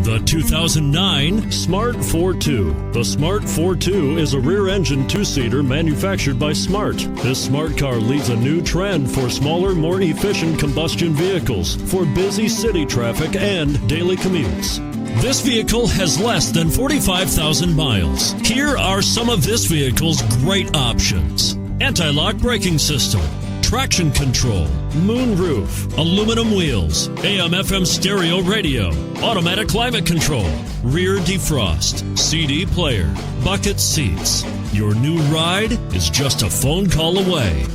The 2009 Smart ForTwo. The Smart ForTwo is a rear-engine two-seater manufactured by Smart. This smart car leads a new trend for smaller, more efficient combustion vehicles for busy city traffic and daily commutes. This vehicle has less than 45,000 miles. Here are some of this vehicle's great options: anti-lock braking system, traction control, moonroof, aluminum wheels, AM/FM stereo radio, automatic climate control, rear defrost, CD player, bucket seats. Your new ride is just a phone call away.